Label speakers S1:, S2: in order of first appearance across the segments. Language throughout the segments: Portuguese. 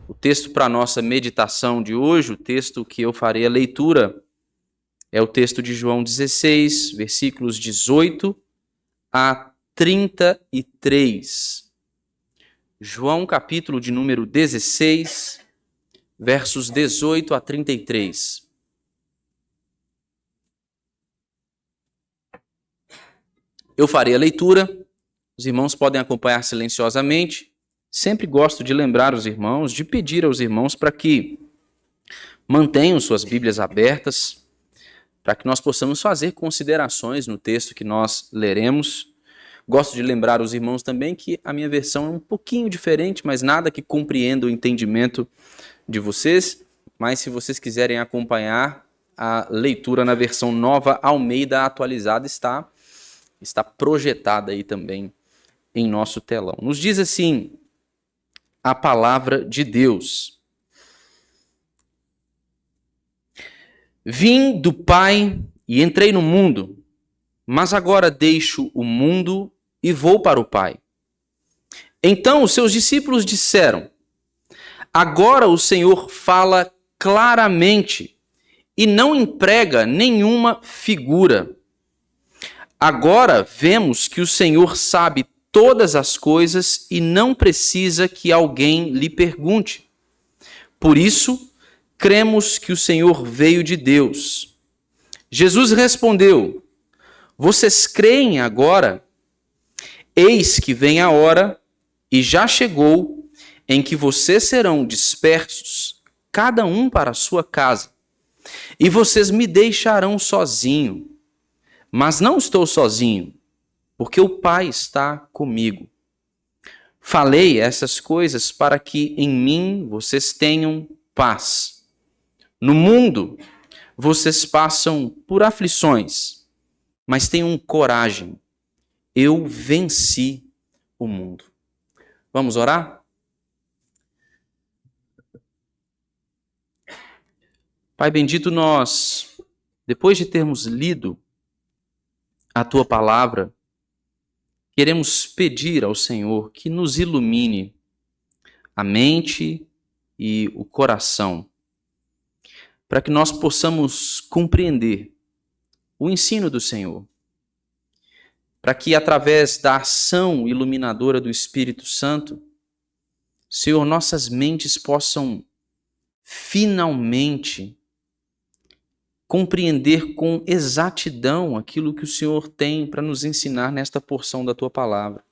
S1: O texto para a nossa meditação de hoje, o texto que eu farei a leitura, é o texto de João 16, versículos 18 a 33. João, capítulo de número 16, versos 18 a 33. Eu farei a leitura, os irmãos podem acompanhar silenciosamente. Sempre gosto de lembrar os irmãos, de pedir aos irmãos para que mantenham suas Bíblias abertas, para que nós possamos fazer considerações no texto que nós leremos. Gosto de lembrar os irmãos também que a minha versão é um pouquinho diferente, mas nada que compreenda o entendimento de vocês. Mas se vocês quiserem acompanhar a leitura na versão Nova Almeida atualizada, está projetada aí também em nosso telão. Nos diz assim a palavra de Deus: Vim do Pai e entrei no mundo, mas agora deixo o mundo e vou para o Pai. Então os seus discípulos disseram: Agora o Senhor fala claramente e não emprega nenhuma figura. Agora vemos que o Senhor sabe todas as coisas e não precisa que alguém lhe pergunte. Por isso, cremos que o Senhor veio de Deus. Jesus respondeu: Vocês creem agora? Eis que vem a hora, e já chegou, em que vocês serão dispersos, cada um para a sua casa, e vocês me deixarão sozinho. Mas não estou sozinho, porque o Pai está comigo. Falei essas coisas para que em mim vocês tenham paz. No mundo, vocês passam por aflições, mas tenham coragem. Eu venci o mundo. Vamos orar? Pai bendito, nós, depois de termos lido a Tua palavra, queremos pedir ao Senhor que nos ilumine a mente e o coração, para que nós possamos compreender o ensino do Senhor, para que através da ação iluminadora do Espírito Santo, Senhor, nossas mentes possam finalmente compreender com exatidão aquilo que o Senhor tem para nos ensinar nesta porção da Tua palavra.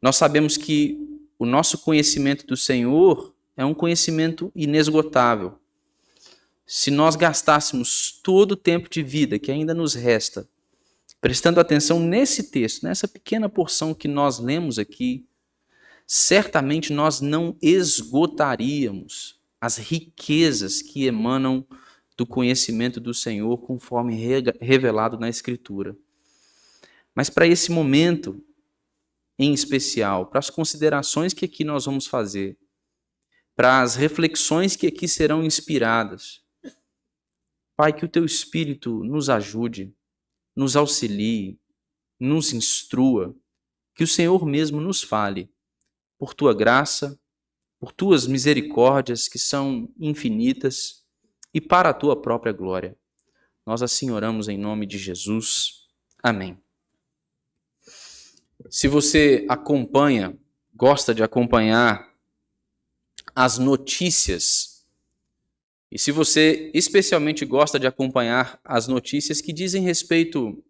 S1: Nós sabemos que o nosso conhecimento do Senhor é um conhecimento inesgotável. Se nós gastássemos todo o tempo de vida que ainda nos resta, prestando atenção nesse texto, nessa pequena porção que nós lemos aqui, certamente nós não esgotaríamos as riquezas que emanam do conhecimento do Senhor conforme revelado na Escritura. Mas para esse momento em especial, para as considerações que aqui nós vamos fazer, para as reflexões que aqui serão inspiradas, Pai, que o Teu Espírito nos ajude, nos auxilie, nos instrua, que o Senhor mesmo nos fale, por Tua graça, por Tuas misericórdias que são infinitas, e para a Tua própria glória. Nós assim oramos em nome de Jesus. Amém. Se você gosta de acompanhar as notícias, e se você especialmente gosta de acompanhar as notícias que dizem respeito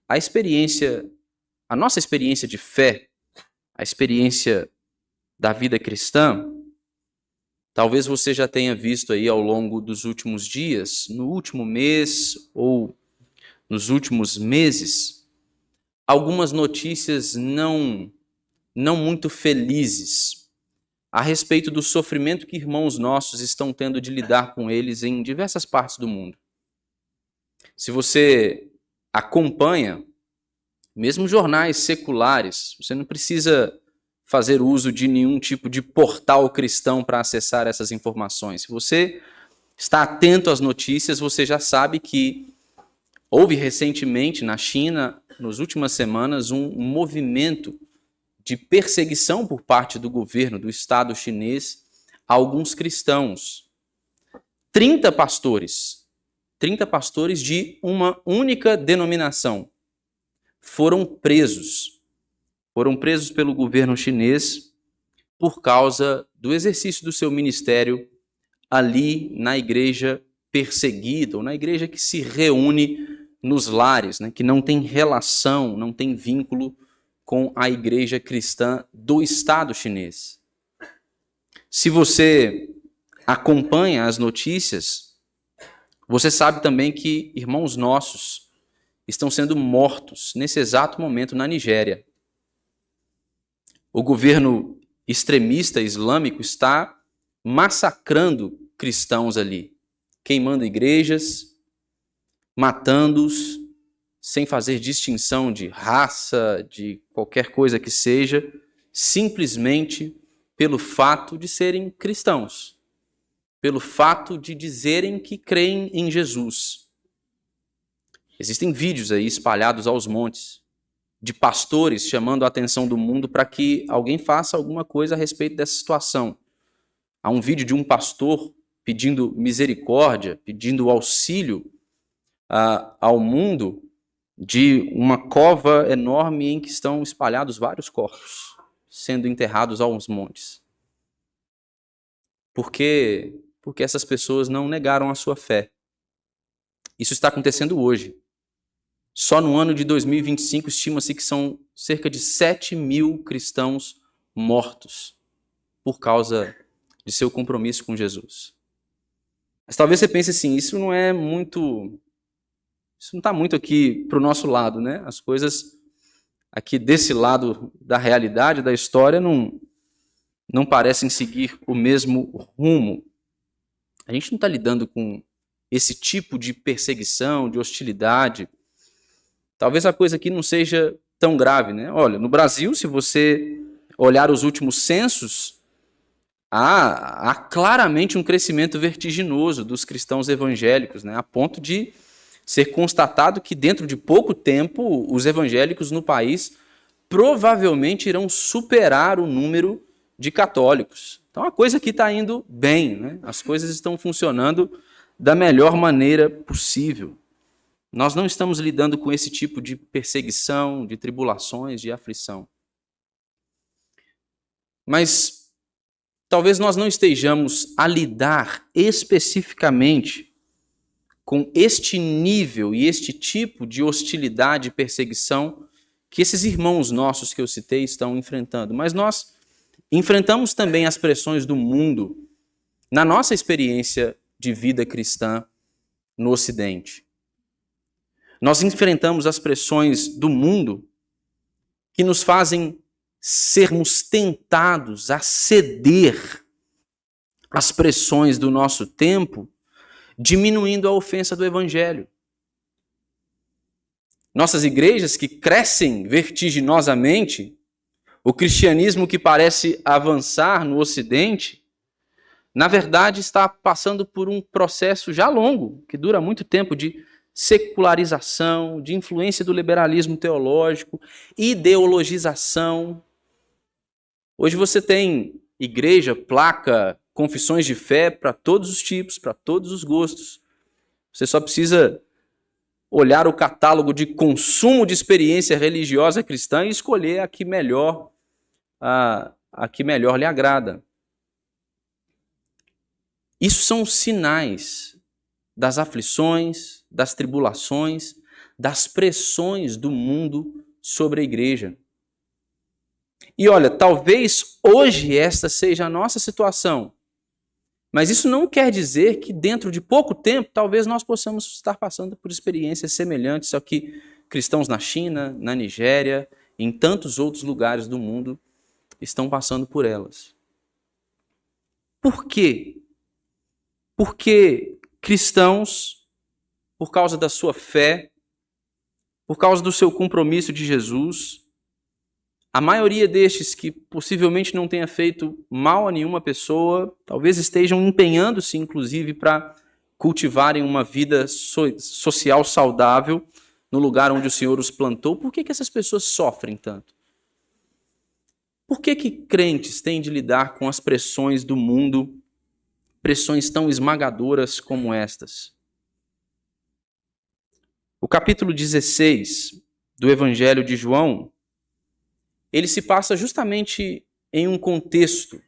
S1: à nossa experiência de fé, a experiência da vida cristã, talvez você já tenha visto aí ao longo dos últimos dias, no último mês ou nos últimos meses, algumas notícias não muito felizes a respeito do sofrimento que irmãos nossos estão tendo de lidar com eles em diversas partes do mundo. Se você acompanha, mesmo jornais seculares, você não precisa fazer uso de nenhum tipo de portal cristão para acessar essas informações. Se você está atento às notícias, você já sabe que houve recentemente na China, nas últimas semanas, um movimento de perseguição por parte do governo do Estado chinês alguns cristãos. 30 pastores de uma única denominação foram presos. Foram presos pelo governo chinês por causa do exercício do seu ministério ali na igreja perseguida, ou na igreja que se reúne nos lares, né, que não tem relação, não tem vínculo com a igreja cristã do Estado chinês. Se você acompanha as notícias, você sabe também que irmãos nossos estão sendo mortos nesse exato momento na Nigéria. O governo extremista islâmico está massacrando cristãos ali, queimando igrejas, matando-os, sem fazer distinção de raça, de qualquer coisa que seja, simplesmente pelo fato de serem cristãos, pelo fato de dizerem que creem em Jesus. Existem vídeos aí espalhados aos montes, de pastores chamando a atenção do mundo para que alguém faça alguma coisa a respeito dessa situação. Há um vídeo de um pastor pedindo misericórdia, pedindo auxílio ao mundo de uma cova enorme em que estão espalhados vários corpos, sendo enterrados aos montes. Por quê? Porque essas pessoas não negaram a sua fé. Isso está acontecendo hoje. Só no ano de 2025 estima-se que são cerca de 7.000 cristãos mortos por causa de seu compromisso com Jesus. Mas talvez você pense assim, isso não está muito aqui para o nosso lado, né? As coisas aqui desse lado da realidade, da história, não parecem seguir o mesmo rumo. A gente não está lidando com esse tipo de perseguição, de hostilidade. Talvez a coisa aqui não seja tão grave, né? Olha, no Brasil, se você olhar os últimos censos, há claramente um crescimento vertiginoso dos cristãos evangélicos, né? A ponto de ser constatado que dentro de pouco tempo os evangélicos no país provavelmente irão superar o número de católicos. Então a coisa aqui está indo bem, né? As coisas estão funcionando da melhor maneira possível. Nós não estamos lidando com esse tipo de perseguição, de tribulações, de aflição. Mas talvez nós não estejamos a lidar especificamente com este nível e este tipo de hostilidade e perseguição que esses irmãos nossos que eu citei estão enfrentando. Mas nós enfrentamos também as pressões do mundo na nossa experiência de vida cristã no Ocidente. Nós enfrentamos as pressões do mundo que nos fazem sermos tentados a ceder às pressões do nosso tempo, diminuindo a ofensa do Evangelho. Nossas igrejas que crescem vertiginosamente, o cristianismo que parece avançar no Ocidente, na verdade está passando por um processo já longo, que dura muito tempo, de secularização, de influência do liberalismo teológico, ideologização. Hoje você tem igreja, placa, confissões de fé para todos os tipos, para todos os gostos. Você só precisa olhar o catálogo de consumo de experiência religiosa cristã e escolher a que melhor lhe agrada. Isso são sinais das aflições, das tribulações, das pressões do mundo sobre a igreja. E olha, talvez hoje esta seja a nossa situação, mas isso não quer dizer que dentro de pouco tempo, talvez nós possamos estar passando por experiências semelhantes ao que cristãos na China, na Nigéria, em tantos outros lugares do mundo estão passando por elas. Por quê? Porque cristãos, por causa da sua fé, por causa do seu compromisso de Jesus, a maioria destes que possivelmente não tenha feito mal a nenhuma pessoa, talvez estejam empenhando-se, inclusive, para cultivarem uma vida social saudável no lugar onde o Senhor os plantou. Por que essas pessoas sofrem tanto? Por que crentes têm de lidar com as pressões do mundo, pressões tão esmagadoras como estas? O capítulo 16 do Evangelho de João, ele se passa justamente em um contexto,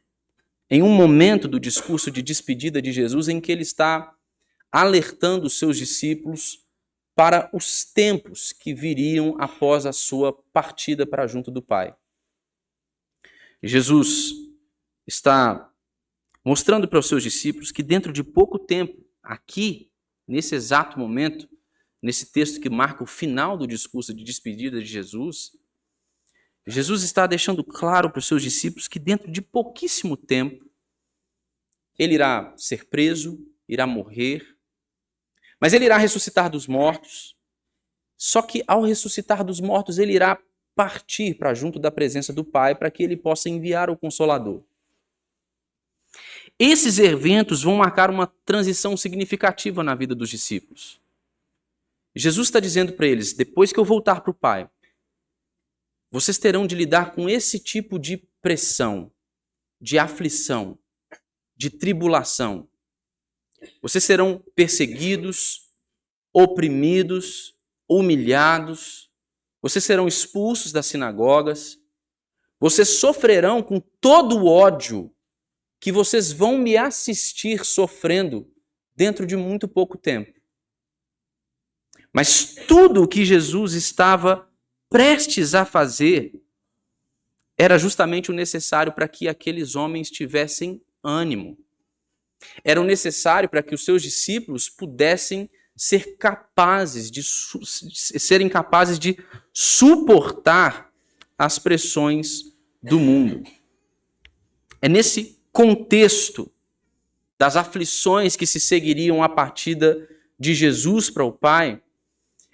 S1: em um momento do discurso de despedida de Jesus, em que ele está alertando os seus discípulos para os tempos que viriam após a sua partida para junto do Pai. Jesus está mostrando para os seus discípulos que dentro de pouco tempo, aqui, nesse exato momento, nesse texto que marca o final do discurso de despedida de Jesus, Jesus está deixando claro para os seus discípulos que dentro de pouquíssimo tempo ele irá ser preso, irá morrer, mas ele irá ressuscitar dos mortos. Só que ao ressuscitar dos mortos, ele irá partir para junto da presença do Pai para que ele possa enviar o Consolador. Esses eventos vão marcar uma transição significativa na vida dos discípulos. Jesus está dizendo para eles, depois que eu voltar para o Pai, vocês terão de lidar com esse tipo de pressão, de aflição, de tribulação. Vocês serão perseguidos, oprimidos, humilhados, vocês serão expulsos das sinagogas, vocês sofrerão com todo o ódio que vocês vão me assistir sofrendo dentro de muito pouco tempo. Mas tudo o que Jesus estava prestes a fazer era justamente o necessário para que aqueles homens tivessem ânimo. Era o necessário para que os seus discípulos pudessem serem capazes de suportar as pressões do mundo. É nesse contexto das aflições que se seguiriam à partida de Jesus para o Pai,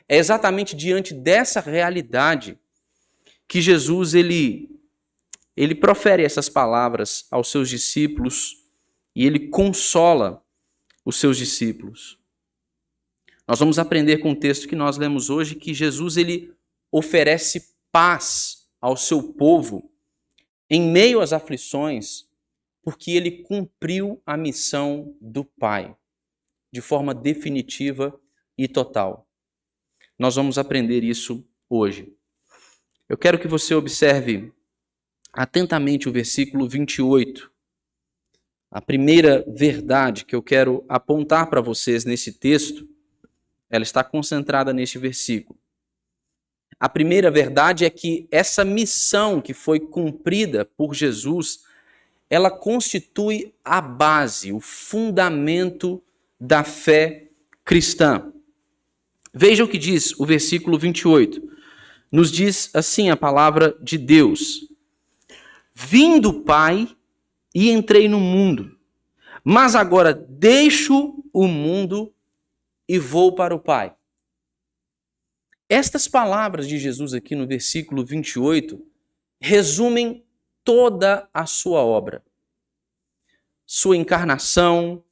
S1: é exatamente diante dessa realidade que Jesus ele profere essas palavras aos seus discípulos e ele consola os seus discípulos. Nós vamos aprender com o texto que nós lemos hoje que Jesus ele oferece paz ao seu povo em meio às aflições, porque ele cumpriu a missão do Pai de forma definitiva e total. Nós vamos aprender isso hoje. Eu quero que você observe atentamente o versículo 28. A primeira verdade que eu quero apontar para vocês nesse texto, ela está concentrada neste versículo. A primeira verdade é que essa missão que foi cumprida por Jesus, ela constitui a base, o fundamento da fé cristã. Veja o que diz o versículo 28. Nos diz assim a palavra de Deus: vim do Pai e entrei no mundo, mas agora deixo o mundo e vou para o Pai. Estas palavras de Jesus aqui no versículo 28 resumem toda a sua obra. Sua encarnação,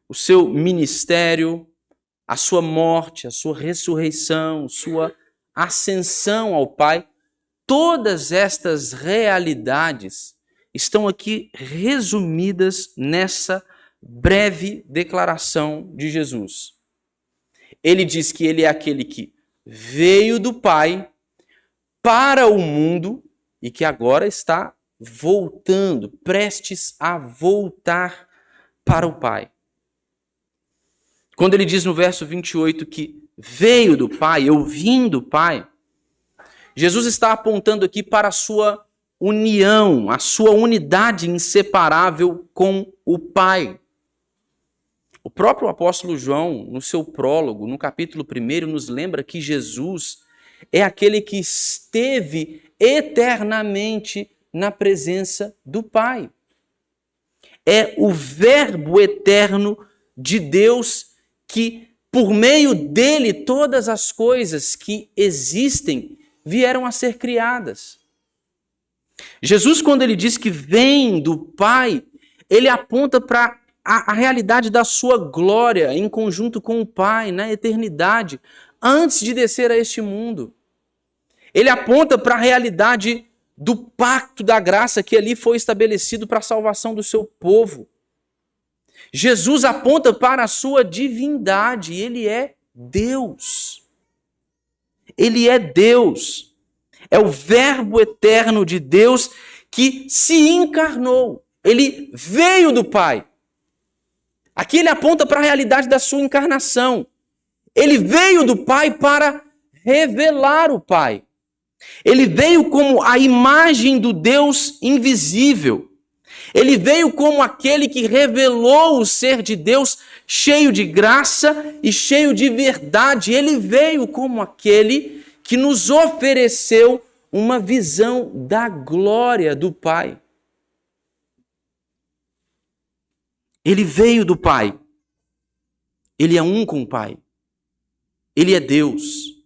S1: o seu ministério, a sua morte, a sua ressurreição, sua ascensão ao Pai, todas estas realidades estão aqui resumidas nessa breve declaração de Jesus. Ele diz que ele é aquele que veio do Pai para o mundo e que agora está voltando, prestes a voltar para o Pai. Quando ele diz no verso 28 que veio do Pai, eu vim do Pai, Jesus está apontando aqui para a sua união, a sua unidade inseparável com o Pai. O próprio apóstolo João, no seu prólogo, no capítulo 1, nos lembra que Jesus é aquele que esteve eternamente na presença do Pai. É o Verbo eterno de Deus que, por meio dele, todas as coisas que existem vieram a ser criadas. Jesus, quando ele diz que vem do Pai, ele aponta para a realidade da sua glória em conjunto com o Pai, na eternidade, antes de descer a este mundo. Ele aponta para a realidade do pacto da graça que ali foi estabelecido para a salvação do seu povo. Jesus aponta para a sua divindade, ele é Deus. Ele é Deus. É o Verbo eterno de Deus que se encarnou. Ele veio do Pai. Aqui ele aponta para a realidade da sua encarnação. Ele veio do Pai para revelar o Pai. Ele veio como a imagem do Deus invisível. Ele veio como aquele que revelou o ser de Deus, cheio de graça e cheio de verdade. Ele veio como aquele que nos ofereceu uma visão da glória do Pai. Ele veio do Pai. Ele é um com o Pai. Ele é Deus.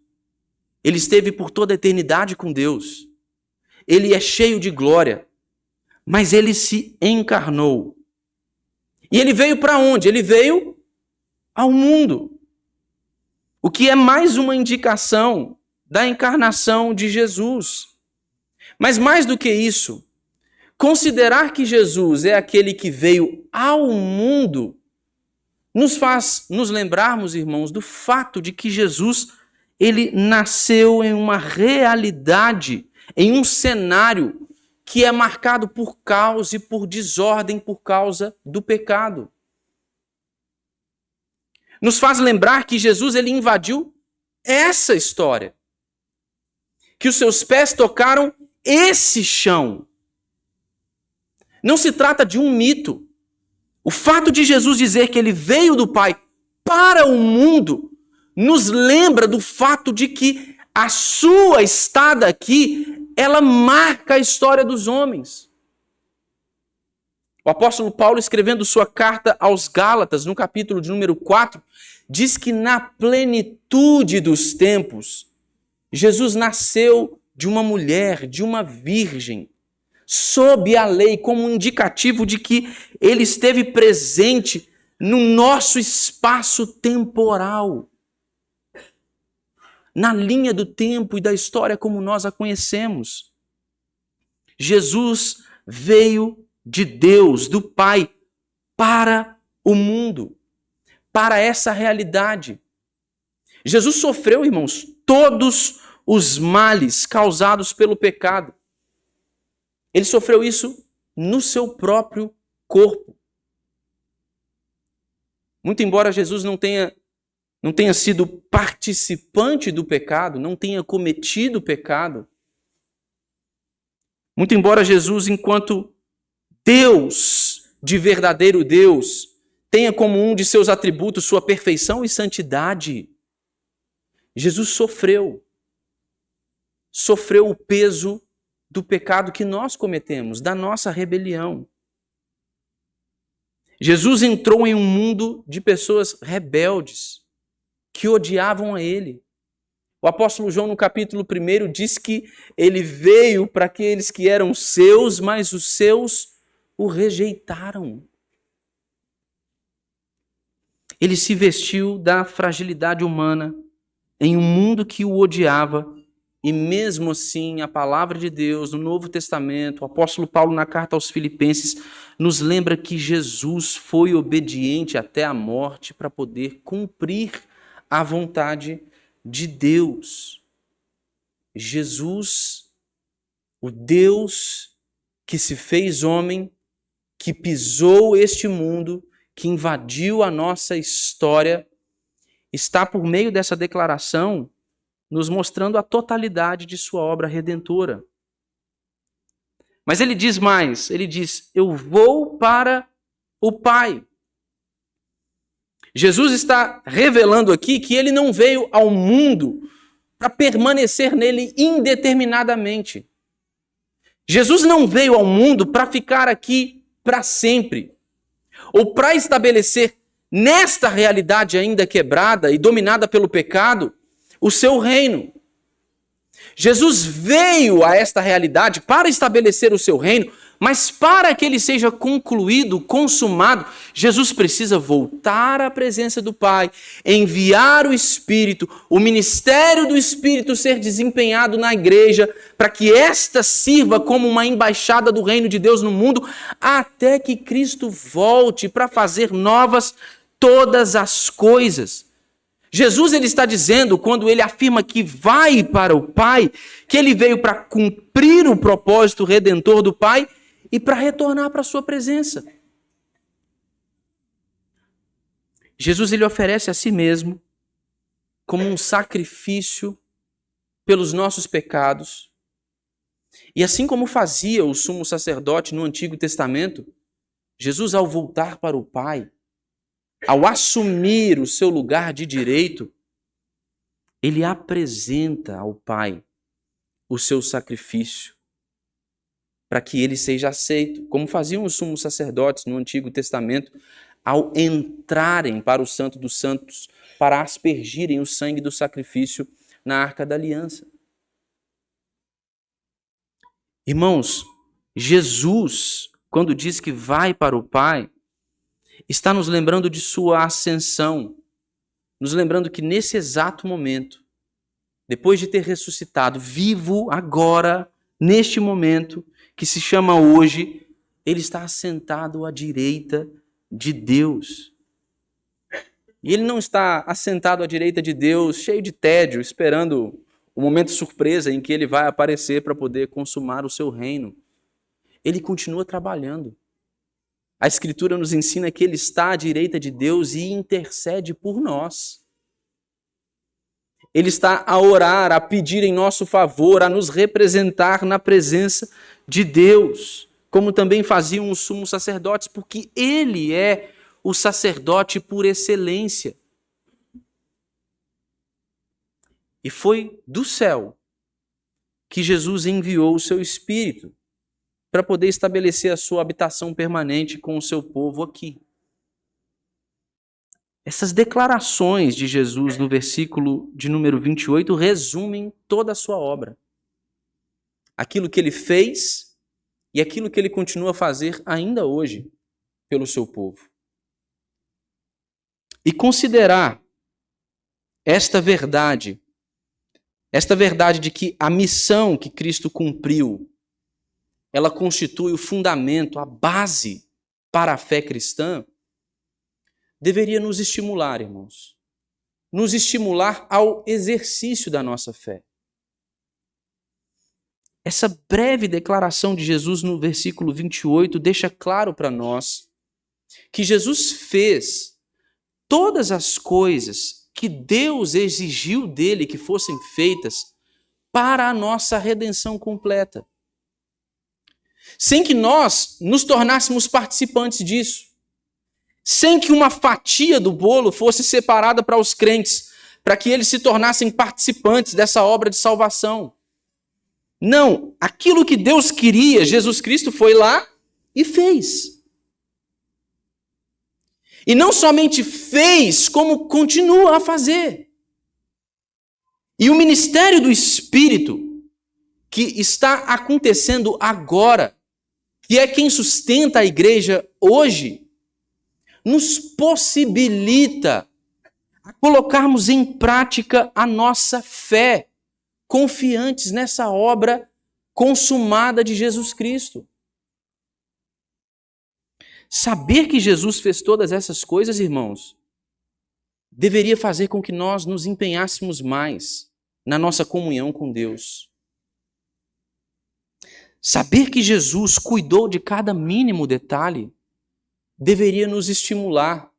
S1: Ele esteve por toda a eternidade com Deus. Ele é cheio de glória. Mas ele se encarnou. E ele veio para onde? Ele veio ao mundo. O que é mais uma indicação da encarnação de Jesus. Mas mais do que isso, considerar que Jesus é aquele que veio ao mundo nos faz nos lembrarmos, irmãos, do fato de que Jesus ele nasceu em uma realidade, em um cenário que é marcado por caos e por desordem por causa do pecado. Nos faz lembrar que Jesus ele invadiu essa história. Que os seus pés tocaram esse chão. Não se trata de um mito. O fato de Jesus dizer que ele veio do Pai para o mundo nos lembra do fato de que a sua estada aqui ela marca a história dos homens. O apóstolo Paulo, escrevendo sua carta aos Gálatas, no capítulo de número 4, diz que na plenitude dos tempos, Jesus nasceu de uma mulher, de uma virgem, sob a lei, como um indicativo de que ele esteve presente no nosso espaço temporal. Na linha do tempo e da história como nós a conhecemos. Jesus veio de Deus, do Pai, para o mundo, para essa realidade. Jesus sofreu, irmãos, todos os males causados pelo pecado. Ele sofreu isso no seu próprio corpo. Muito embora Jesus não tenha sido participante do pecado, não tenha cometido pecado. Muito embora Jesus, enquanto Deus, de verdadeiro Deus, tenha como um de seus atributos sua perfeição e santidade, Jesus sofreu o peso do pecado que nós cometemos, da nossa rebelião. Jesus entrou em um mundo de pessoas rebeldes, que odiavam a ele. O apóstolo João, no capítulo 1, diz que ele veio para aqueles que eram seus, mas os seus o rejeitaram. Ele se vestiu da fragilidade humana em um mundo que o odiava, e mesmo assim a palavra de Deus no Novo Testamento, o apóstolo Paulo na carta aos Filipenses, nos lembra que Jesus foi obediente até a morte para poder cumprir a vontade de Deus. Jesus, o Deus que se fez homem, que pisou este mundo, que invadiu a nossa história, está por meio dessa declaração nos mostrando a totalidade de sua obra redentora. Mas ele diz mais, ele diz, eu vou para o Pai. Jesus está revelando aqui que ele não veio ao mundo para permanecer nele indeterminadamente. Jesus não veio ao mundo para ficar aqui para sempre, ou para estabelecer nesta realidade ainda quebrada e dominada pelo pecado, o seu reino. Jesus veio a esta realidade para estabelecer o seu reino, Mas para que ele seja concluído, consumado, Jesus precisa voltar à presença do Pai, enviar o Espírito, o ministério do Espírito ser desempenhado na igreja, para que esta sirva como uma embaixada do reino de Deus no mundo, até que Cristo volte para fazer novas todas as coisas. Jesus ele está dizendo, quando ele afirma que vai para o Pai, que ele veio para cumprir o propósito redentor do Pai e para retornar para a sua presença. Jesus ele oferece a si mesmo como um sacrifício pelos nossos pecados. E assim como fazia o sumo sacerdote no Antigo Testamento, Jesus, ao voltar para o Pai, ao assumir o seu lugar de direito, ele apresenta ao Pai o seu sacrifício para que ele seja aceito, como faziam os sumos sacerdotes no Antigo Testamento, ao entrarem para o Santo dos Santos, para aspergirem o sangue do sacrifício na Arca da Aliança. Irmãos, Jesus, quando diz que vai para o Pai, está nos lembrando de sua ascensão, nos lembrando que nesse exato momento, depois de ter ressuscitado, vivo agora, neste momento, que se chama hoje, ele está assentado à direita de Deus. E ele não está assentado à direita de Deus, cheio de tédio, esperando o momento surpresa em que ele vai aparecer para poder consumar o seu reino. Ele continua trabalhando. A Escritura nos ensina que ele está à direita de Deus e intercede por nós. Ele está a orar, a pedir em nosso favor, a nos representar na presença de Deus, como também faziam os sumos sacerdotes, porque ele é o sacerdote por excelência. E foi do céu que Jesus enviou o seu Espírito para poder estabelecer a sua habitação permanente com o seu povo aqui. Essas declarações de Jesus no versículo de número 28 resumem toda a sua obra. Aquilo que ele fez e aquilo que ele continua a fazer ainda hoje pelo seu povo. E considerar esta verdade de que a missão que Cristo cumpriu, ela constitui o fundamento, a base para a fé cristã, deveria nos estimular, irmãos. Nos estimular ao exercício da nossa fé. Essa breve declaração de Jesus no versículo 28 deixa claro para nós que Jesus fez todas as coisas que Deus exigiu dele que fossem feitas para a nossa redenção completa. Sem que nós nos tornássemos participantes disso. Sem que uma fatia do bolo fosse separada para os crentes, para que eles se tornassem participantes dessa obra de salvação. Não, aquilo que Deus queria, Jesus Cristo foi lá e fez. E não somente fez, como continua a fazer. E o ministério do Espírito, que está acontecendo agora, que é quem sustenta a igreja hoje, nos possibilita a colocarmos em prática a nossa fé, confiantes nessa obra consumada de Jesus Cristo. Saber que Jesus fez todas essas coisas, irmãos, deveria fazer com que nós nos empenhássemos mais na nossa comunhão com Deus. Saber que Jesus cuidou de cada mínimo detalhe deveria nos estimular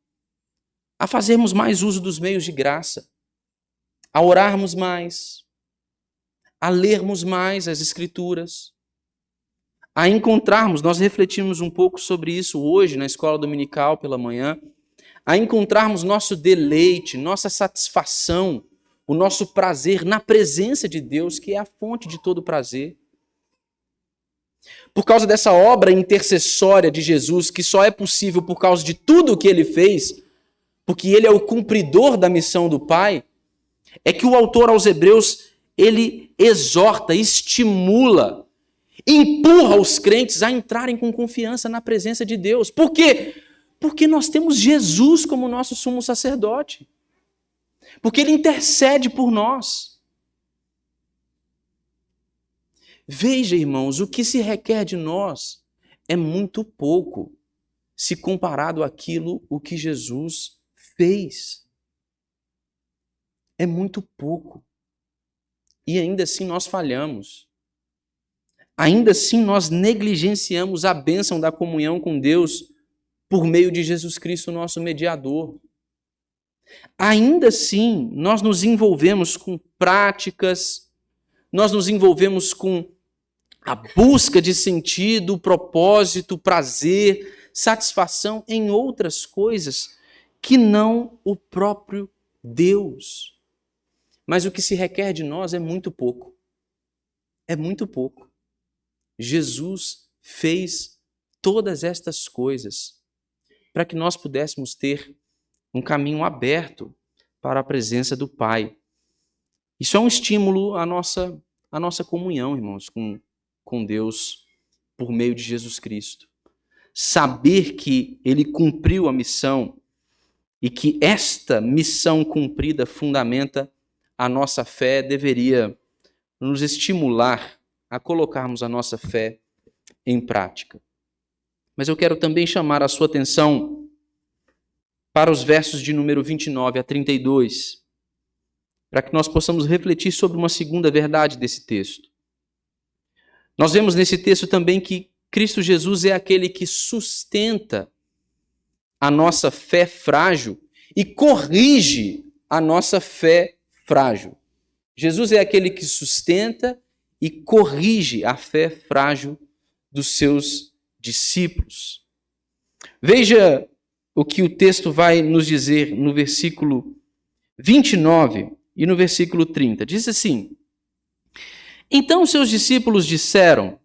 S1: a fazermos mais uso dos meios de graça, a orarmos mais, a lermos mais as Escrituras, a encontrarmos, nós refletimos um pouco sobre isso hoje na escola dominical pela manhã, a encontrarmos nosso deleite, nossa satisfação, o nosso prazer na presença de Deus, que é a fonte de todo prazer. Por causa dessa obra intercessória de Jesus, que só é possível por causa de tudo o que ele fez, porque ele é o cumpridor da missão do Pai, é que o autor aos Hebreus, ele exorta, estimula, empurra os crentes a entrarem com confiança na presença de Deus. Por quê? Porque nós temos Jesus como nosso sumo sacerdote. Porque ele intercede por nós. Veja, irmãos, o que se requer de nós é muito pouco se comparado àquilo o que Jesus fez. É muito pouco. E ainda assim nós falhamos. Ainda assim nós negligenciamos a bênção da comunhão com Deus por meio de Jesus Cristo, nosso mediador. Ainda assim nós nos envolvemos com práticas, nós nos envolvemos com a busca de sentido, propósito, prazer, satisfação em outras coisas que não o próprio Deus. Mas o que se requer de nós é muito pouco. É muito pouco. Jesus fez todas estas coisas para que nós pudéssemos ter um caminho aberto para a presença do Pai. Isso é um estímulo à nossa comunhão, irmãos, com Deus por meio de Jesus Cristo. Saber que Ele cumpriu a missão e que esta missão cumprida fundamenta a nossa fé deveria nos estimular a colocarmos a nossa fé em prática. Mas eu quero também chamar a sua atenção para os versos de número 29 a 32, para que nós possamos refletir sobre uma segunda verdade desse texto. Nós vemos nesse texto também que Cristo Jesus é aquele que sustenta a nossa fé frágil e corrige a nossa fé frágil. Jesus é aquele que sustenta e corrige a fé frágil dos seus discípulos. Veja o que o texto vai nos dizer no versículo 29 e no versículo 30. Diz assim: então seus discípulos disseram...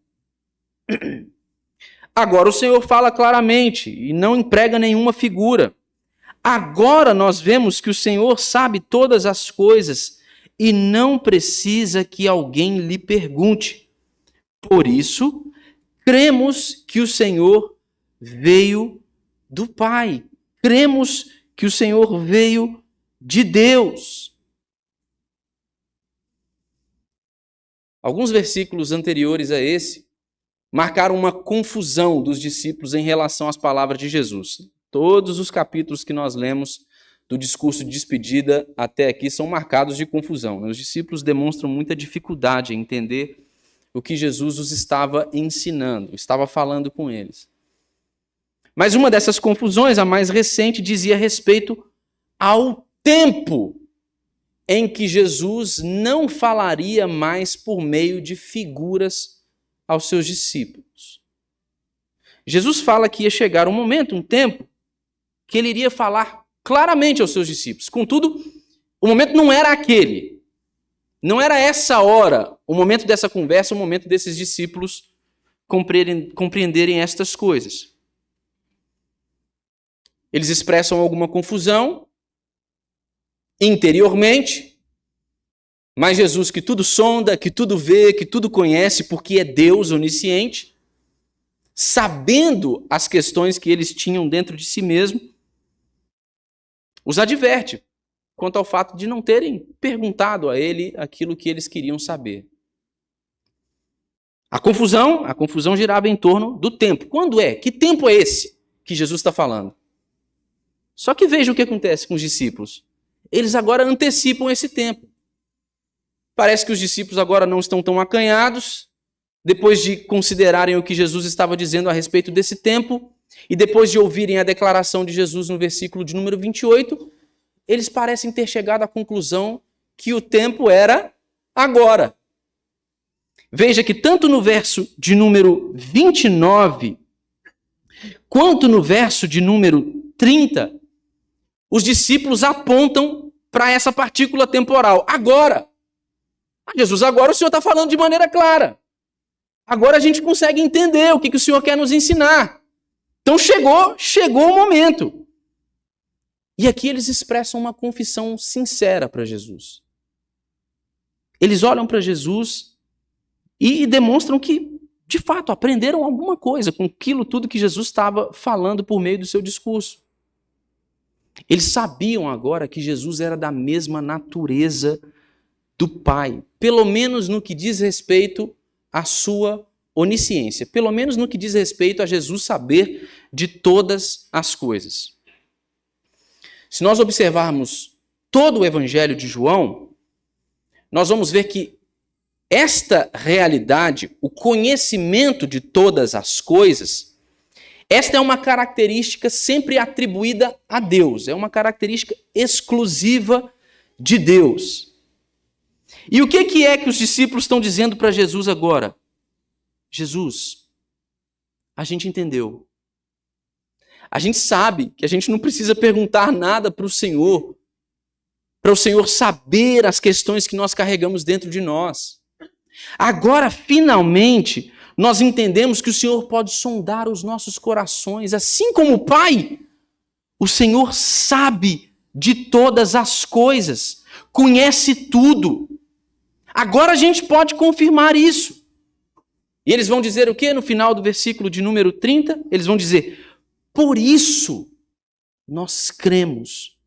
S1: Agora o Senhor fala claramente e não emprega nenhuma figura. Agora nós vemos que o Senhor sabe todas as coisas e não precisa que alguém lhe pergunte. Por isso, cremos que o Senhor veio do Pai. Cremos que o Senhor veio de Deus. Alguns versículos anteriores a esse marcaram uma confusão dos discípulos em relação às palavras de Jesus. Todos os capítulos que nós lemos do discurso de despedida até aqui são marcados de confusão. Os discípulos demonstram muita dificuldade em entender o que Jesus os estava ensinando, estava falando com eles. Mas uma dessas confusões, a mais recente, dizia respeito ao tempo em que Jesus não falaria mais por meio de figuras aos seus discípulos. Jesus fala que ia chegar um momento, um tempo, que ele iria falar claramente aos seus discípulos. Contudo, o momento não era aquele. Não era essa hora, o momento dessa conversa, o momento desses discípulos compreenderem estas coisas. Eles expressam alguma confusão interiormente, mas Jesus, que tudo sonda, que tudo vê, que tudo conhece, porque é Deus onisciente, sabendo as questões que eles tinham dentro de si mesmo, os adverte quanto ao fato de não terem perguntado a ele aquilo que eles queriam saber. A confusão girava em torno do tempo. Quando é? Que tempo é esse que Jesus está falando? Só que veja o que acontece com os discípulos. Eles agora antecipam esse tempo. Parece que os discípulos agora não estão tão acanhados, depois de considerarem o que Jesus estava dizendo a respeito desse tempo, e depois de ouvirem a declaração de Jesus no versículo de número 28, eles parecem ter chegado à conclusão que o tempo era agora. Veja que tanto no verso de número 29, quanto no verso de número 30, os discípulos apontam para essa partícula temporal. Agora. Jesus, agora o Senhor está falando de maneira clara. Agora a gente consegue entender o que o Senhor quer nos ensinar. Então chegou o momento. E aqui eles expressam uma confissão sincera para Jesus. Eles olham para Jesus e demonstram que, de fato, aprenderam alguma coisa com aquilo tudo que Jesus estava falando por meio do seu discurso. Eles sabiam agora que Jesus era da mesma natureza do Pai, pelo menos no que diz respeito à sua onisciência, pelo menos no que diz respeito a Jesus saber de todas as coisas. Se nós observarmos todo o Evangelho de João, nós vamos ver que esta realidade, o conhecimento de todas as coisas, esta é uma característica sempre atribuída a Deus, é uma característica exclusiva de Deus. E o que é que os discípulos estão dizendo para Jesus agora? Jesus, a gente entendeu. A gente sabe que a gente não precisa perguntar nada para o Senhor saber as questões que nós carregamos dentro de nós. Agora, finalmente, nós entendemos que o Senhor pode sondar os nossos corações. Assim como o Pai, o Senhor sabe de todas as coisas, conhece tudo. Agora a gente pode confirmar isso. E eles vão dizer o quê? No final do versículo de número 30, eles vão dizer: por isso nós cremos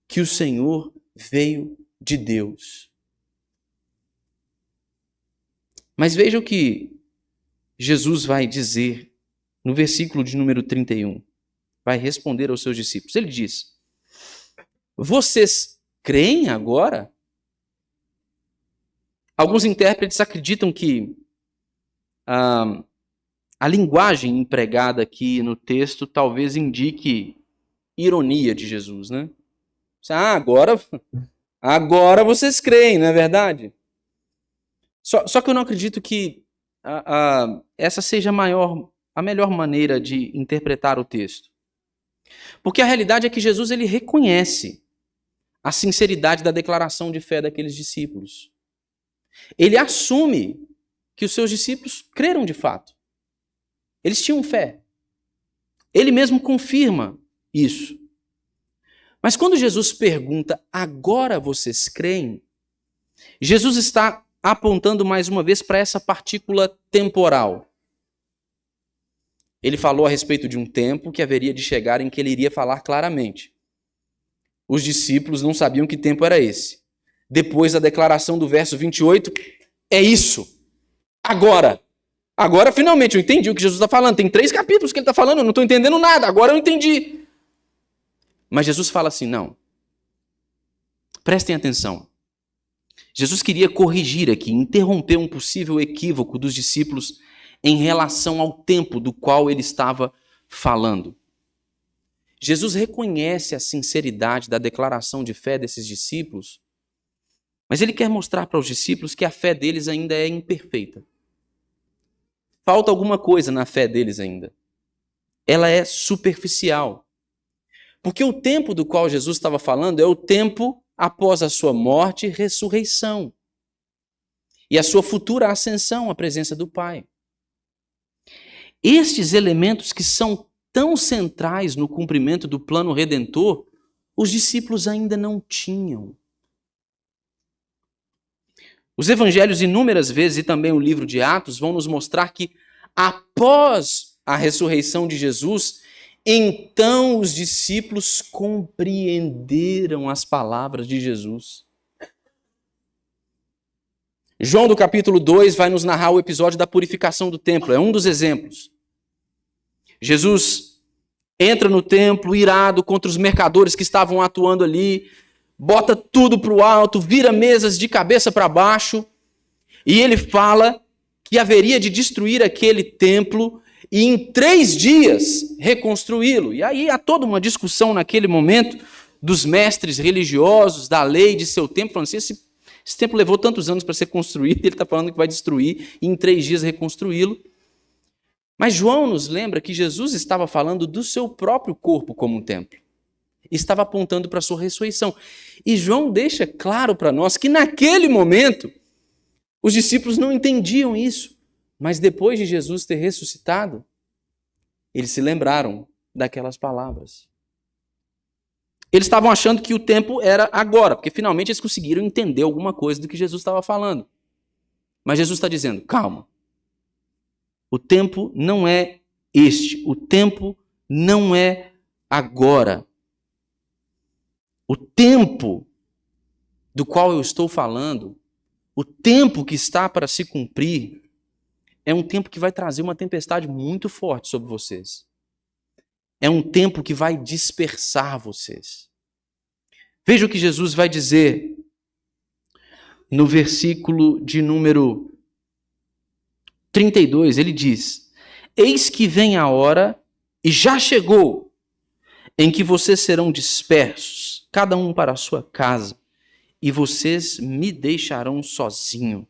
S1: que o Senhor veio de Deus. Mas veja o que Jesus vai dizer no versículo de número 31. Vai responder aos seus discípulos. Ele diz: vocês creem agora? Alguns intérpretes acreditam que a linguagem empregada aqui no texto talvez indique ironia de Jesus, né? Agora vocês creem, não é verdade? Só que eu não acredito que essa seja a melhor maneira de interpretar o texto. Porque a realidade é que Jesus ele reconhece a sinceridade da declaração de fé daqueles discípulos. Ele assume que os seus discípulos creram de fato. Eles tinham fé. Ele mesmo confirma isso. Mas quando Jesus pergunta, agora vocês creem? Jesus está apontando mais uma vez para essa partícula temporal. Ele falou a respeito de um tempo que haveria de chegar em que ele iria falar claramente. Os discípulos não sabiam que tempo era esse. Depois da declaração do verso 28, é isso. Agora finalmente eu entendi o que Jesus está falando. Tem 3 capítulos que ele está falando, eu não estou entendendo nada, agora eu entendi. Mas Jesus fala assim, não. Prestem atenção. Jesus queria corrigir aqui, interromper um possível equívoco dos discípulos em relação ao tempo do qual ele estava falando. Jesus reconhece a sinceridade da declaração de fé desses discípulos, mas ele quer mostrar para os discípulos que a fé deles ainda é imperfeita. Falta alguma coisa na fé deles ainda. Ela é superficial. Porque o tempo do qual Jesus estava falando é o tempo após a sua morte e ressurreição. E a sua futura ascensão à presença do Pai. Estes elementos que são tão centrais no cumprimento do plano redentor, os discípulos ainda não tinham. Os evangelhos inúmeras vezes e também o livro de Atos vão nos mostrar que após a ressurreição de Jesus, então os discípulos compreenderam as palavras de Jesus. João do capítulo 2 vai nos narrar o episódio da purificação do templo, é um dos exemplos. Jesus entra no templo irado contra os mercadores que estavam atuando ali, bota tudo para o alto, vira mesas de cabeça para baixo, e ele fala que haveria de destruir aquele templo e em 3 dias reconstruí-lo. E aí há toda uma discussão naquele momento dos mestres religiosos, da lei de seu tempo, falando assim, esse templo levou tantos anos para ser construído, ele está falando que vai destruir e em 3 dias reconstruí-lo. Mas João nos lembra que Jesus estava falando do seu próprio corpo como um templo. Estava apontando para a sua ressurreição. E João deixa claro para nós que naquele momento os discípulos não entendiam isso. Mas depois de Jesus ter ressuscitado, eles se lembraram daquelas palavras. Eles estavam achando que o tempo era agora, porque finalmente eles conseguiram entender alguma coisa do que Jesus estava falando. Mas Jesus está dizendo, calma. O tempo não é este. O tempo não é agora. O tempo do qual eu estou falando, o tempo que está para se cumprir, é um tempo que vai trazer uma tempestade muito forte sobre vocês. É um tempo que vai dispersar vocês. Veja o que Jesus vai dizer no versículo de número 32. Ele diz: eis que vem a hora, e já chegou, em que vocês serão dispersos, cada um para a sua casa, e vocês me deixarão sozinho.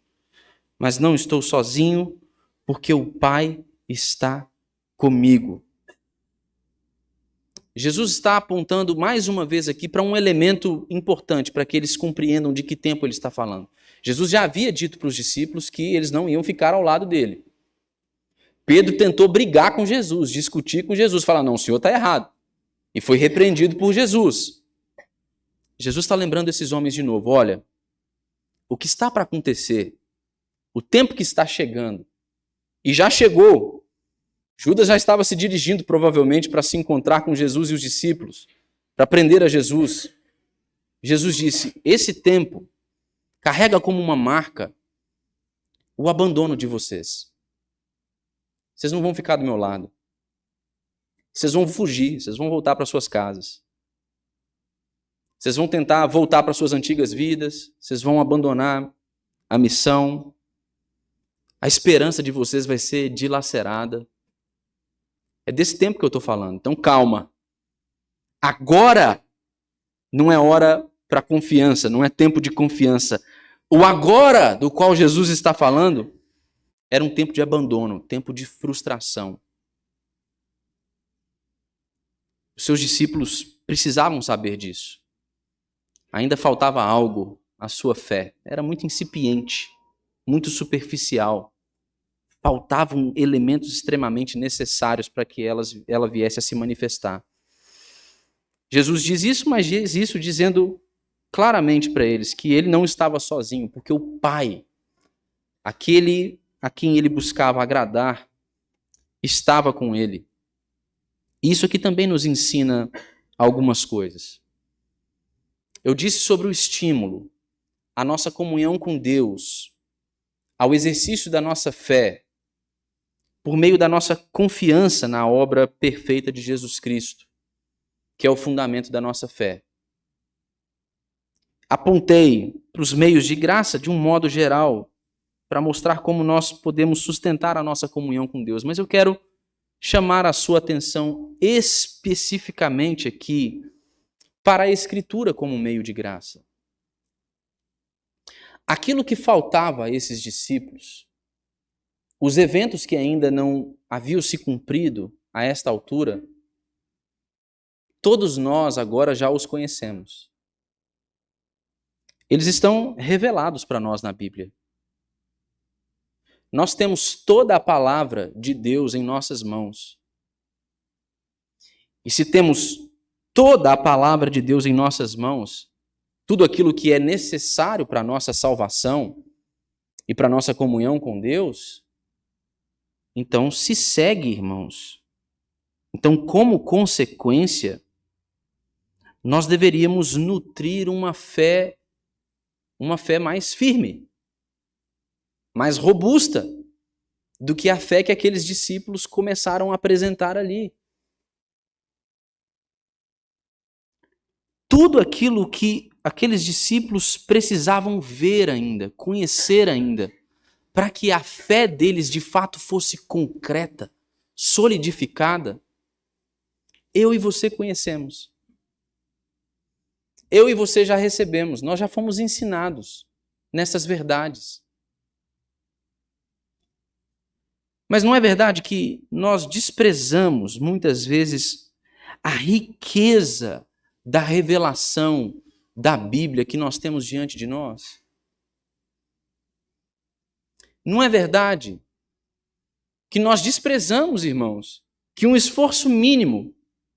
S1: Mas não estou sozinho, porque o Pai está comigo. Jesus está apontando mais uma vez aqui para um elemento importante, para que eles compreendam de que tempo ele está falando. Jesus já havia dito para os discípulos que eles não iam ficar ao lado dele. Pedro tentou brigar com Jesus, discutir com Jesus, falar, não, o senhor está errado. E foi repreendido por Jesus. Jesus está lembrando esses homens de novo, olha, o que está para acontecer, o tempo que está chegando, e já chegou. Judas já estava se dirigindo provavelmente para se encontrar com Jesus e os discípulos, para prender a Jesus. Jesus disse, esse tempo carrega como uma marca o abandono de vocês. Vocês não vão ficar do meu lado. Vocês vão fugir, vocês vão voltar para suas casas. Vocês vão tentar voltar para suas antigas vidas, vocês vão abandonar a missão. A esperança de vocês vai ser dilacerada. É desse tempo que eu estou falando. Então, calma. Agora não é hora para confiança, não é tempo de confiança. O agora do qual Jesus está falando era um tempo de abandono, tempo de frustração. Os seus discípulos precisavam saber disso. Ainda faltava algo à sua fé. Era muito incipiente, muito superficial. Faltavam elementos extremamente necessários para que ela viesse a se manifestar. Jesus diz isso, mas diz isso dizendo claramente para eles que ele não estava sozinho, porque o Pai, aquele a quem ele buscava agradar, estava com ele. Isso aqui também nos ensina algumas coisas. Eu disse sobre o estímulo, a nossa comunhão com Deus, ao exercício da nossa fé, por meio da nossa confiança na obra perfeita de Jesus Cristo, que é o fundamento da nossa fé. Apontei para os meios de graça de um modo geral, para mostrar como nós podemos sustentar a nossa comunhão com Deus, mas eu quero chamar a sua atenção especificamente aqui para a Escritura como meio de graça. Aquilo que faltava a esses discípulos, os eventos que ainda não haviam se cumprido a esta altura, todos nós agora já os conhecemos. Eles estão revelados para nós na Bíblia. Nós temos toda a palavra de Deus em nossas mãos. E se temos toda a palavra de Deus em nossas mãos, tudo aquilo que é necessário para a nossa salvação e para a nossa comunhão com Deus, então se segue, irmãos. Então, como consequência, nós deveríamos nutrir uma fé mais firme, mais robusta do que a fé que aqueles discípulos começaram a apresentar ali. Tudo aquilo que aqueles discípulos precisavam ver ainda, conhecer ainda, para que a fé deles de fato fosse concreta, solidificada, eu e você conhecemos. Eu e você já recebemos, nós já fomos ensinados nessas verdades. Mas não é verdade que nós desprezamos muitas vezes a riqueza da revelação da Bíblia que nós temos diante de nós? Não é verdade que nós desprezamos, irmãos, que um esforço mínimo,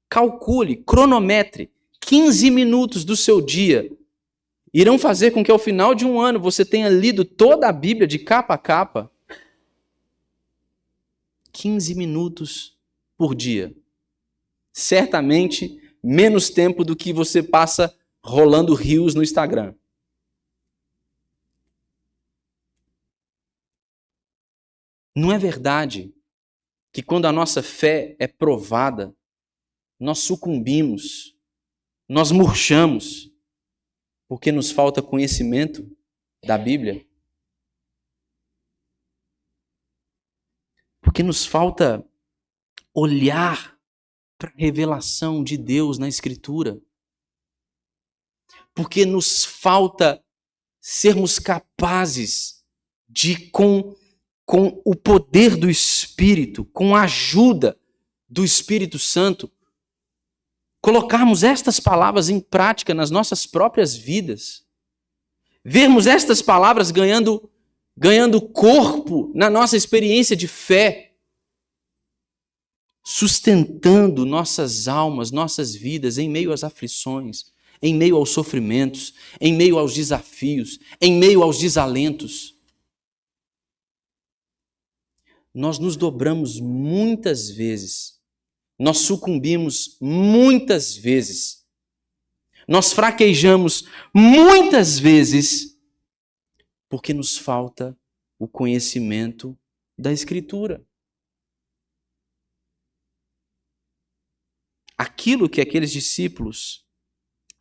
S1: calcule, cronometre, 15 minutos do seu dia, irão fazer com que ao final de um ano você tenha lido toda a Bíblia de capa a capa? 15 minutos por dia. Certamente menos tempo do que você passa rolando reels no Instagram. Não é verdade que quando a nossa fé é provada, nós sucumbimos, nós murchamos, porque nos falta conhecimento da Bíblia? Porque nos falta olhar para a revelação de Deus na Escritura? Porque nos falta sermos capazes de, com o poder do Espírito, com a ajuda do Espírito Santo, colocarmos estas palavras em prática nas nossas próprias vidas. Vermos estas palavras ganhando corpo na nossa experiência de fé, sustentando nossas almas, nossas vidas em meio às aflições, em meio aos sofrimentos, em meio aos desafios, em meio aos desalentos. Nós nos dobramos muitas vezes, nós sucumbimos muitas vezes, nós fraquejamos muitas vezes, porque nos falta o conhecimento da Escritura. Aquilo que aqueles discípulos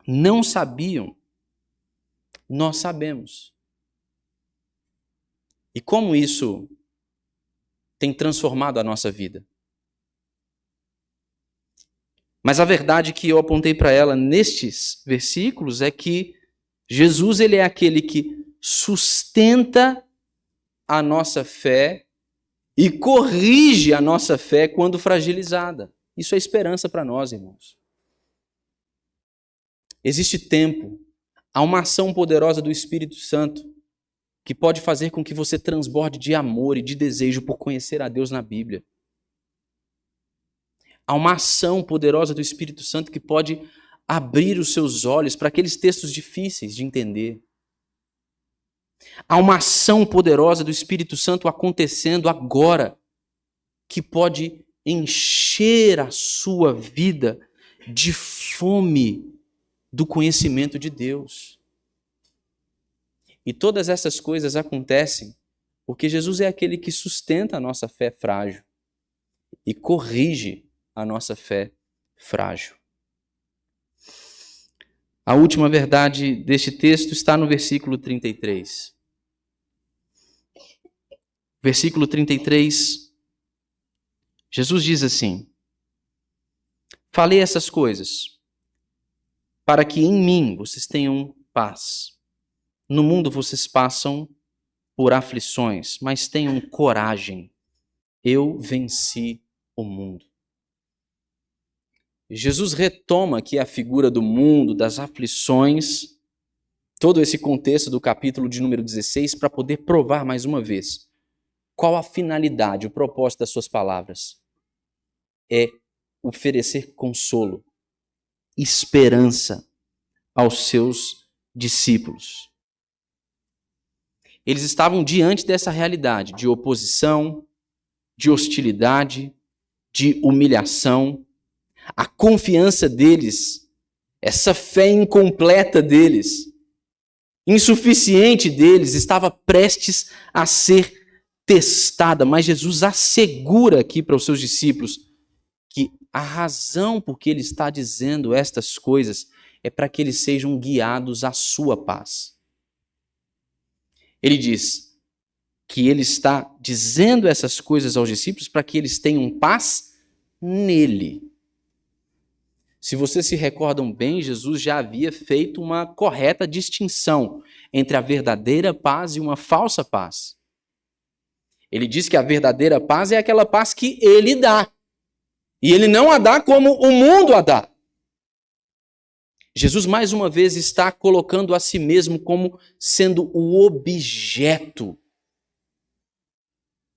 S1: não sabiam, nós sabemos. E como isso tem transformado a nossa vida? Mas a verdade que eu apontei para ela nestes versículos é que Jesus, ele é aquele que sustenta a nossa fé e corrige a nossa fé quando fragilizada. Isso é esperança para nós, irmãos. Existe tempo, há uma ação poderosa do Espírito Santo que pode fazer com que você transborde de amor e de desejo por conhecer a Deus na Bíblia. Há uma ação poderosa do Espírito Santo que pode abrir os seus olhos para aqueles textos difíceis de entender. Há uma ação poderosa do Espírito Santo acontecendo agora que pode encher a sua vida de fome do conhecimento de Deus. E todas essas coisas acontecem porque Jesus é aquele que sustenta a nossa fé frágil e corrige a nossa fé frágil. A última verdade deste texto está no versículo 33. Versículo 33, Jesus diz assim: falei essas coisas para que em mim vocês tenham paz. No mundo vocês passam por aflições, mas tenham coragem. Eu venci o mundo. Jesus retoma aqui a figura do mundo, das aflições, todo esse contexto do capítulo de número 16, para poder provar mais uma vez qual a finalidade, o propósito das suas palavras. É oferecer consolo, esperança aos seus discípulos. Eles estavam diante dessa realidade de oposição, de hostilidade, de humilhação. A confiança deles, essa fé incompleta deles, insuficiente deles, estava prestes a ser testada. Mas Jesus assegura aqui para os seus discípulos que a razão por que ele está dizendo estas coisas é para que eles sejam guiados à sua paz. Ele diz que ele está dizendo essas coisas aos discípulos para que eles tenham paz nele. Se vocês se recordam bem, Jesus já havia feito uma correta distinção entre a verdadeira paz e uma falsa paz. Ele diz que a verdadeira paz é aquela paz que ele dá. E ele não a dá como o mundo a dá. Jesus, mais uma vez, está colocando a si mesmo como sendo o objeto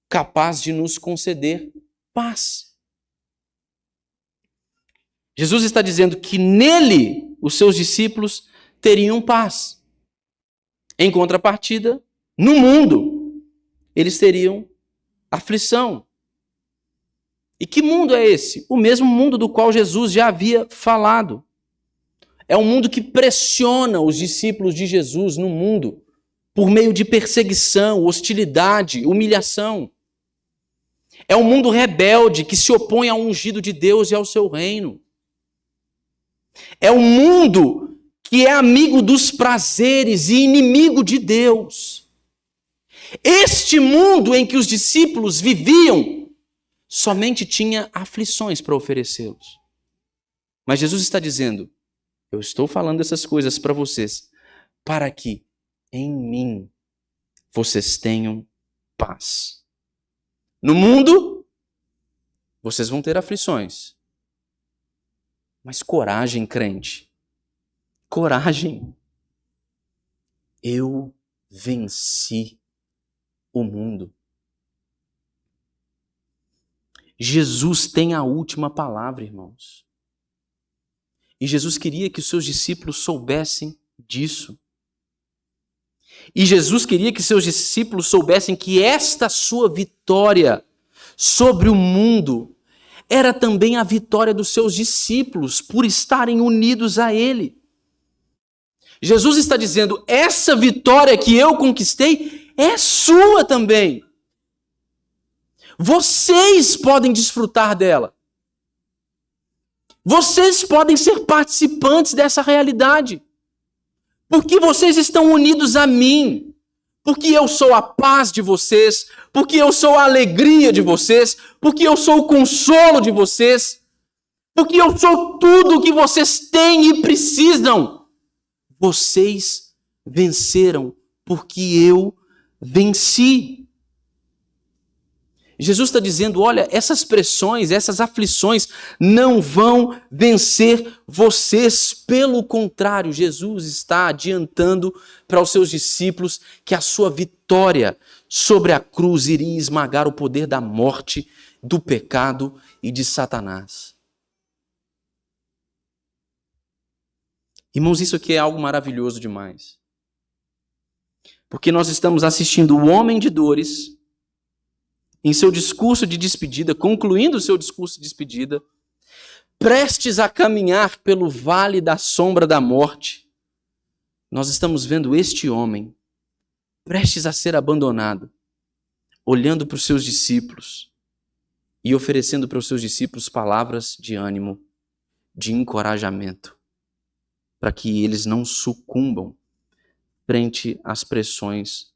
S1: capaz de nos conceder paz. Jesus está dizendo que nele os seus discípulos teriam paz. Em contrapartida, no mundo, eles teriam aflição. E que mundo é esse? O mesmo mundo do qual Jesus já havia falado. É um mundo que pressiona os discípulos de Jesus no mundo por meio de perseguição, hostilidade, humilhação. É um mundo rebelde que se opõe ao ungido de Deus e ao seu reino. É um mundo que é amigo dos prazeres e inimigo de Deus. Este mundo em que os discípulos viviam somente tinha aflições para oferecê-los. Mas Jesus está dizendo, eu estou falando essas coisas para vocês, para que em mim vocês tenham paz. No mundo, vocês vão ter aflições. Mas coragem, crente. Coragem. Eu venci o mundo. Jesus tem a última palavra, irmãos. E Jesus queria que os seus discípulos soubessem disso. E Jesus queria que seus discípulos soubessem que esta sua vitória sobre o mundo era também a vitória dos seus discípulos por estarem unidos a Ele. Jesus está dizendo, essa vitória que eu conquistei é sua também. Vocês podem desfrutar dela. Vocês podem ser participantes dessa realidade. Porque vocês estão unidos a mim. Porque eu sou a paz de vocês. Porque eu sou a alegria de vocês. Porque eu sou o consolo de vocês. Porque eu sou tudo o que vocês têm e precisam. Vocês venceram porque eu venci. Jesus está dizendo, olha, essas pressões, essas aflições não vão vencer vocês. Pelo contrário, Jesus está adiantando para os seus discípulos que a sua vitória sobre a cruz iria esmagar o poder da morte, do pecado e de Satanás. Irmãos, isso aqui é algo maravilhoso demais. Porque nós estamos assistindo o homem de dores em seu discurso de despedida, concluindo o seu discurso de despedida, prestes a caminhar pelo vale da sombra da morte, nós estamos vendo este homem prestes a ser abandonado, olhando para os seus discípulos e oferecendo para os seus discípulos palavras de ânimo, de encorajamento, para que eles não sucumbam frente às pressões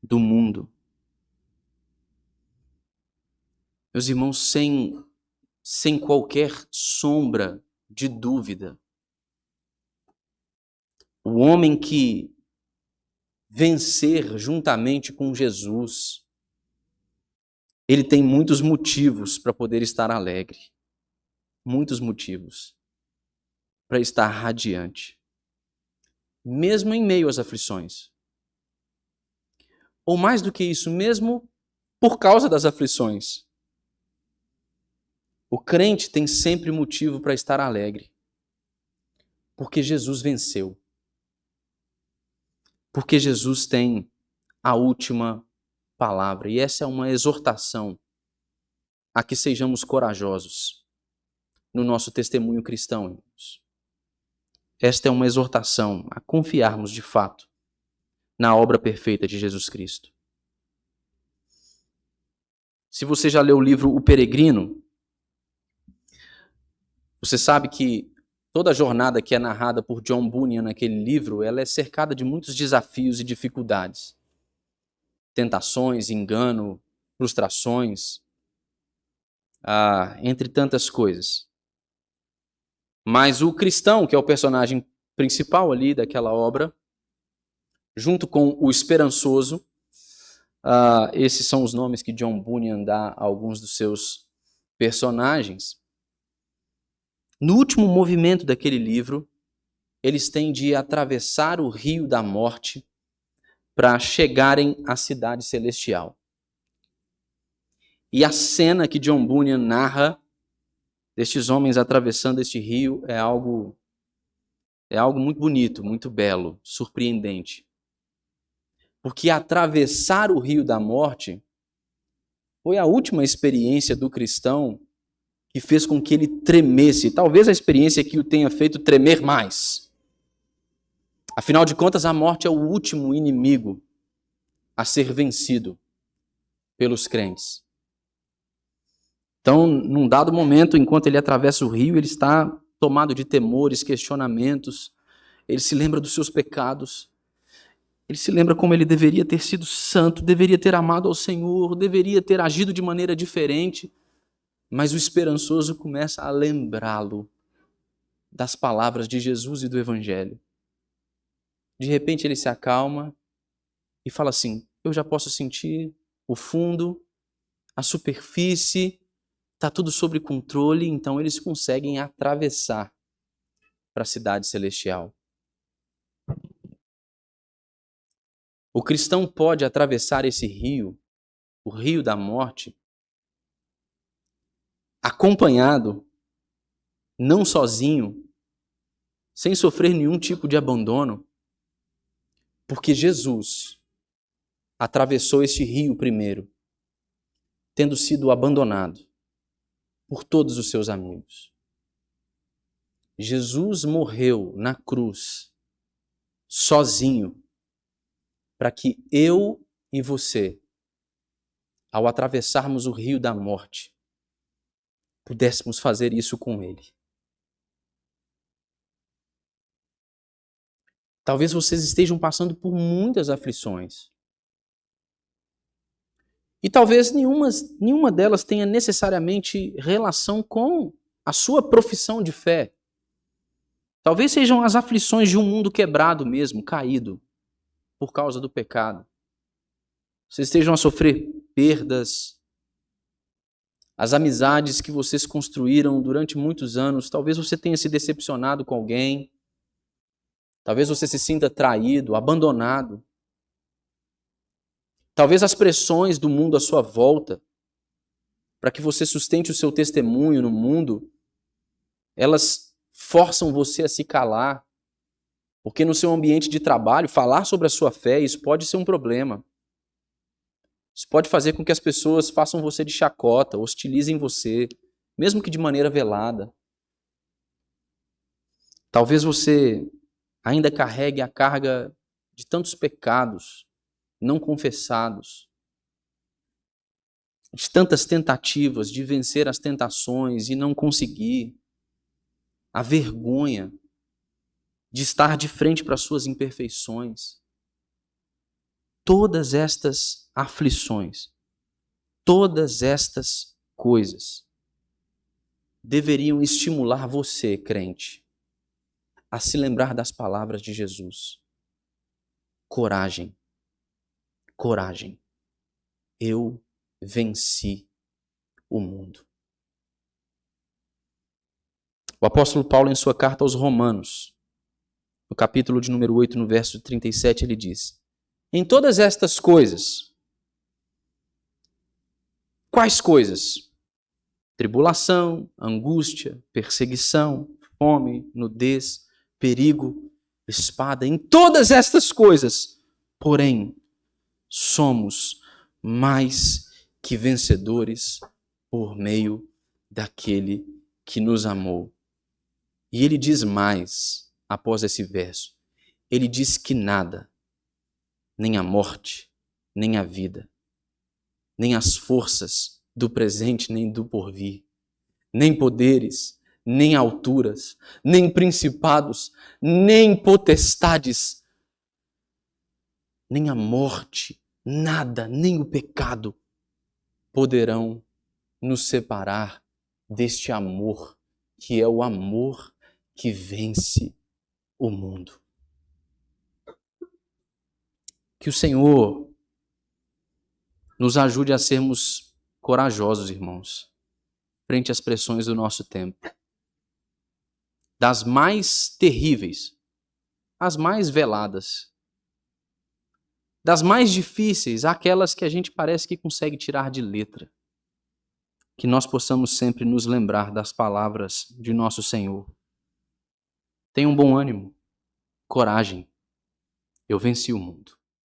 S1: do mundo. Meus irmãos, sem qualquer sombra de dúvida, o homem que vencer juntamente com Jesus, ele tem muitos motivos para poder estar alegre. Muitos motivos para estar radiante. Mesmo em meio às aflições. Ou mais do que isso, mesmo por causa das aflições. O crente tem sempre motivo para estar alegre. Porque Jesus venceu. Porque Jesus tem a última palavra. E essa é uma exortação a que sejamos corajosos no nosso testemunho cristão, irmãos. Esta é uma exortação a confiarmos de fato na obra perfeita de Jesus Cristo. Se você já leu o livro O Peregrino, você sabe que toda a jornada que é narrada por John Bunyan naquele livro, ela é cercada de muitos desafios e dificuldades. Tentações, engano, frustrações, entre tantas coisas. Mas o cristão, que é o personagem principal ali daquela obra, junto com o esperançoso, esses são os nomes que John Bunyan dá a alguns dos seus personagens. No último movimento daquele livro, eles têm de atravessar o rio da morte para chegarem à cidade celestial. E a cena que John Bunyan narra destes homens atravessando este rio é algo muito bonito, muito belo, surpreendente. Porque atravessar o rio da morte foi a última experiência do cristão que fez com que ele tremesse. Talvez a experiência aqui o tenha feito tremer mais. Afinal de contas, a morte é o último inimigo a ser vencido pelos crentes. Então, num dado momento, enquanto ele atravessa o rio, ele está tomado de temores, questionamentos. Ele se lembra dos seus pecados. Ele se lembra como ele deveria ter sido santo, deveria ter amado ao Senhor, deveria ter agido de maneira diferente. Mas o esperançoso começa a lembrá-lo das palavras de Jesus e do Evangelho. De repente ele se acalma e fala assim: eu já posso sentir o fundo, a superfície, está tudo sob controle, então eles conseguem atravessar para a cidade celestial. O cristão pode atravessar esse rio, o rio da morte, acompanhado, não sozinho, sem sofrer nenhum tipo de abandono, porque Jesus atravessou este rio primeiro, tendo sido abandonado por todos os seus amigos. Jesus morreu na cruz, sozinho, para que eu e você, ao atravessarmos o rio da morte, pudéssemos fazer isso com Ele. Talvez vocês estejam passando por muitas aflições. E talvez nenhuma delas tenha necessariamente relação com a sua profissão de fé. Talvez sejam as aflições de um mundo quebrado mesmo, caído, por causa do pecado. Vocês estejam a sofrer perdas, as amizades que vocês construíram durante muitos anos, talvez você tenha se decepcionado com alguém, talvez você se sinta traído, abandonado. Talvez as pressões do mundo à sua volta, para que você sustente o seu testemunho no mundo, elas forçam você a se calar, porque no seu ambiente de trabalho, falar sobre a sua fé, isso pode ser um problema. Isso pode fazer com que as pessoas façam você de chacota, hostilizem você, mesmo que de maneira velada. Talvez você ainda carregue a carga de tantos pecados não confessados, de tantas tentativas de vencer as tentações e não conseguir, a vergonha de estar de frente para as suas imperfeições. Todas estas aflições, todas estas coisas deveriam estimular você, crente, a se lembrar das palavras de Jesus. Coragem, coragem. Eu venci o mundo. O apóstolo Paulo, em sua carta aos Romanos, no capítulo de número 8, no verso 37, ele diz: em todas estas coisas, quais coisas? Tribulação, angústia, perseguição, fome, nudez, perigo, espada. Em todas estas coisas, porém, somos mais que vencedores por meio daquele que nos amou. E ele diz mais, após esse verso, ele diz que nada, nem a morte, nem a vida, nem as forças do presente, nem do porvir, nem poderes, nem alturas, nem principados, nem potestades, nem a morte, nada, nem o pecado poderão nos separar deste amor, que é o amor que vence o mundo. Que o Senhor nos ajude a sermos corajosos, irmãos, frente às pressões do nosso tempo. Das mais terríveis, às mais veladas. Das mais difíceis, àquelas que a gente parece que consegue tirar de letra. Que nós possamos sempre nos lembrar das palavras de nosso Senhor. Tenham bom ânimo, coragem. Eu venci o mundo.